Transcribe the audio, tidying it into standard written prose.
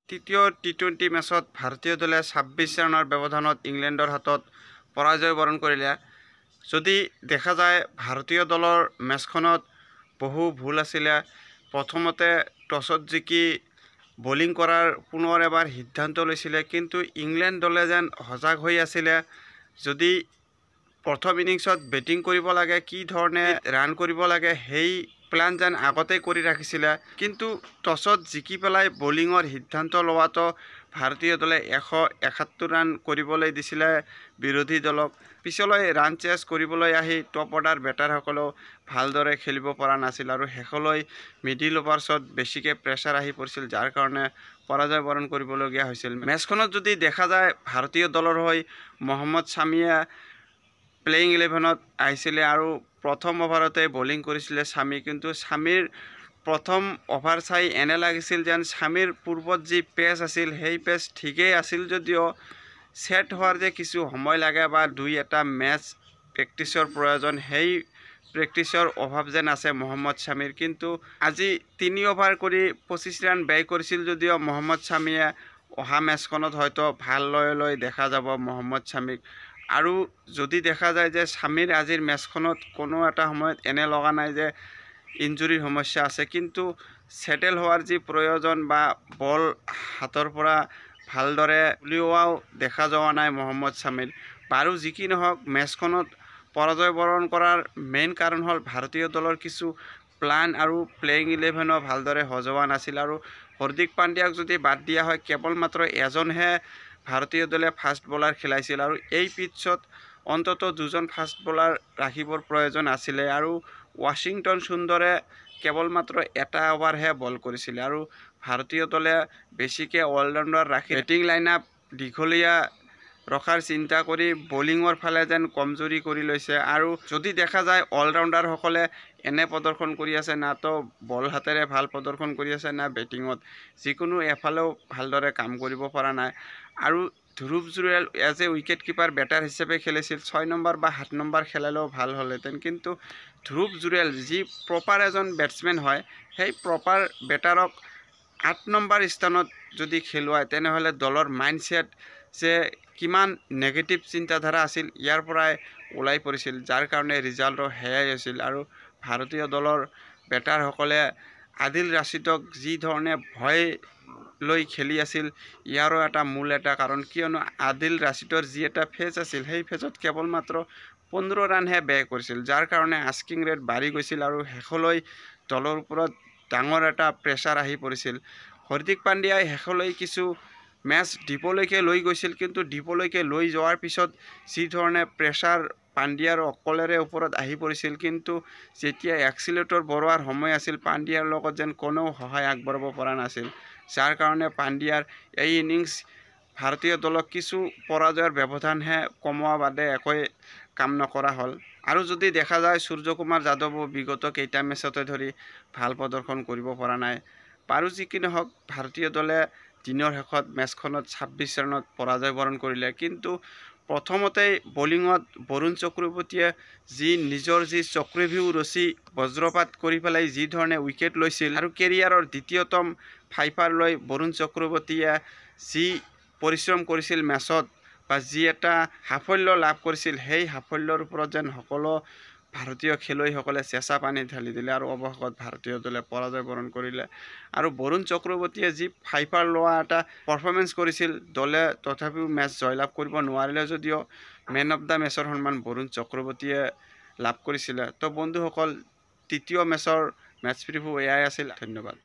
তৃতীয় টি-20 মেচত ভাৰতীয় দলে 26 ৰানৰ ব্যৱধানত ইংলেণ্ডৰ হাতত পৰাজয় বৰণ কৰিলে। যদি দেখা যায় ভাৰতীয় দলৰ মেচখনত বহু ভুল আছিলে। প্ৰথমতে টছত জিকি বলিং কৰাৰ পুনৰ এবাৰ সিদ্ধান্ত লৈছিলে, কিন্তু ইংলেণ্ড দলে যেন সজাগ হৈ আছিলে। যদি প্ৰথম ইনিংছত বেটিং কৰিব লাগে, কি ধৰণে ৰান কৰিব লাগে সেই প্লান যেন আগতে কৰি ৰাখিছিলে, কিন্তু টছত জিকি পেলাই বলিঙৰ সিদ্ধান্ত লোৱাটো ভাৰতীয় দলে 171 ৰান কৰিবলৈ দিছিলে বিৰোধী দলক। পিছলৈ ৰান চেজ কৰিবলৈ আহি টপ অৰ্ডাৰ বেটাৰসকলেও ভালদৰে খেলিব পৰা নাছিল আৰু শেষলৈ মিডিল অভাৰ্ছত বেছিকৈ প্ৰেছাৰ আহি পৰিছিল, যাৰ কাৰণে পৰাজয় বৰণ কৰিবলগীয়া হৈছিল। মেচখনত যদি দেখা যায় ভাৰতীয় দলৰ হৈ মহম্মদ ছামিয়ে প্লেয়িং 11ত আহিছিলে আৰু প্ৰথম অভাৰতে বলিং কৰিছিলে ছামি, কিন্তু ছামিৰ প্ৰথম অভাৰ চাই এনে লাগিছিল যেন ছামিৰ পূৰ্বত যি পেচ আছিল সেই পেচ ঠিকেই আছিল যদিও ছেট হোৱাৰ যে কিছু সময় লাগে বা দুই এটা মেচ প্ৰেক্টিছৰ প্ৰয়োজন, সেই প্ৰেক্টিছৰ অভাৱ যেন আছে মহম্মদ ছামিৰ। কিন্তু আজি 3 অভাৰ কৰি 25 ৰান ব্যয় কৰিছিল যদিও মহম্মদ ছামিয়ে অহা মেচখনত হয়তো ভাল লৈ দেখা যাব মহম্মদ ছামিক। আৰু যদি দেখা যায় যে ছামিৰ আজিৰ মেচখনত কোনো এটা সময়ত এনে লগা নাই যে ইঞ্জুৰিৰ সমস্যা আছে, কিন্তু ছেটেল হোৱাৰ যি প্ৰয়োজন বা বল হাতৰ পৰা ভালদৰে উলিওৱাও দেখা যোৱা নাই মহম্মদ ছামিৰ। বাৰু যি কি নহওক, মেচখনত পৰাজয় বৰণ কৰাৰ মেইন কাৰণ হ'ল ভাৰতীয় দলৰ কিছু প্লান আৰু প্লেয়িং 11ও ভালদৰে সজোৱা নাছিল। আৰু হাৰ্দিক পাণ্ডিয়াক যদি বাদ দিয়া হয়, কেৱল মাত্ৰ এজনহে ভাৰতীয় দলে ফাষ্ট বলাৰ খেলাইছিল আৰু এই পিটছত অন্ততঃ 2জন ফাষ্ট বলাৰ ৰাখিবৰ প্ৰয়োজন আছিলে আৰু ৱাশ্বিংটন সুন্দৰে কেৱল মাত্ৰ এটা অভাৰহে বল কৰিছিলে আৰু ভাৰতীয় দলে বেছিকৈ অলৰাউণ্ডাৰ ৰাখি বেটিং লাইনআপ দীঘলীয়া ৰখাৰ চিন্তা কৰি বলিঙৰ ফালে যেন কমজুৰি কৰি লৈছে। আৰু যদি দেখা যায় অলৰাউণ্ডাৰসকলে এনে প্ৰদৰ্শন কৰি আছে, না তো বল হাতেৰে ভাল প্ৰদৰ্শন কৰি আছে না বেটিঙত, যিকোনো এফালেও ভালদৰে কাম কৰিব পৰা নাই। আৰু Dhruv Jurel as a wicket keeper batter হিচাপে খেলিছিল, 6 নম্বৰ বা 7 নম্বৰ খেলালেও ভাল হ'লহেঁতেন, কিন্তু ধ্ৰুৱ জুৰেল যি প্ৰপাৰ এজন বেটছমেন হয়, সেই প্ৰপাৰ বেটাৰক 8 নম্বৰ স্থানত যদি খেলুৱায় তেনেহ'লে দলৰ মাইণ্ডছেট যে কিমান নেগেটিভ চিন্তাধাৰা আছিল ইয়াৰ পৰাই ওলাই পৰিছিল, যাৰ কাৰণে ৰিজাল্টৰ সেয়াই হৈছিল। আৰু ভাৰতীয় দলৰ বেটাৰসকলে আদিল ৰাছিদক যি ধৰণে ভয় লৈ খেলি আছিল ইয়াৰো এটা মূল এটা কাৰণ, কিয়নো আদিল ৰাছিদৰ যি এটা ফেজ আছিল সেই ফেজত কেৱল মাত্ৰ 15 ৰানহে ব্যয় কৰিছিল, যাৰ কাৰণে আস্কিং ৰেট বাঢ়ি গৈছিল আৰু শেষলৈ দলৰ ওপৰত ডাঙৰ এটা প্ৰেছাৰ আহি পৰিছিল। হাৰ্দিক পাণ্ডিয়াই শেষলৈ কিছু মেচ ডিপলৈকে লৈ গৈছিল, কিন্তু ডিপলৈকে লৈ যোৱাৰ পিছত যি ধৰণে প্ৰেছাৰ পাণ্ডিয়াৰ অকলেৰে ওপৰত আহি পৰিছিল, কিন্তু যেতিয়া এক্সিলেটৰ বঢ়োৱাৰ সময় আছিল পাণ্ডিয়াৰ লগত যেন কোনেও সহায় আগবঢ়াব পৰা নাছিল, যাৰ কাৰণে পাণ্ডিয়াৰ এই ইনিংছ ভাৰতীয় দলক কিছু পৰাজয়ৰ ব্যৱধানহে কমোৱা বাদে একোৱে কাম নকৰা হ'ল। আৰু যদি দেখা যায় সূৰ্যকুমাৰ যাদৱো বিগত কেইটা মেচতে ধৰি ভাল প্ৰদৰ্শন কৰিব পৰা নাই। বাৰু যি কি নহওক, ভাৰতীয় দলে দিনৰ শেষত মেচখনত 26 ৰানত পৰাজয় বৰণ কৰিলে, কিন্তু প্ৰথমতেই বলিঙত বৰুণ চক্ৰৱৰ্তীয়ে নিজৰ চক্ৰভিউ ৰচি বজ্ৰপাত কৰি পেলাই যি ধৰণে উইকেট লৈছিল আৰু কেৰিয়াৰৰ দ্বিতীয়তম 5 লৈ বৰুণ চক্ৰৱৰ্তীয়ে যি পৰিশ্ৰম কৰিছিল মেচত বা যি এটা সাফল্য লাভ কৰিছিল, সেই সাফল্যৰ ওপৰত যেন সকলো ভাৰতীয় খেলুৱৈসকলে চেঁচা পানী ঢালি দিলে আৰু অৱশেষত ভাৰতীয় দলে পৰাজয় বৰণ কৰিলে। আৰু বৰুণ চক্ৰৱৰ্তীয়ে যি 5 লোৱা এটা পাৰফৰ্মেঞ্চ কৰিছিল, দলে তথাপিও মেচ জয়লাভ কৰিব নোৱাৰিলে যদিও মেন অফ দ্য মেচৰ সন্মান বৰুণ চক্ৰৱৰ্তীয়ে লাভ কৰিছিলে। তো বন্ধুসকল, তৃতীয় মেচৰ মেচ প্ৰিভিউ এয়াই আছিল। ধন্যবাদ।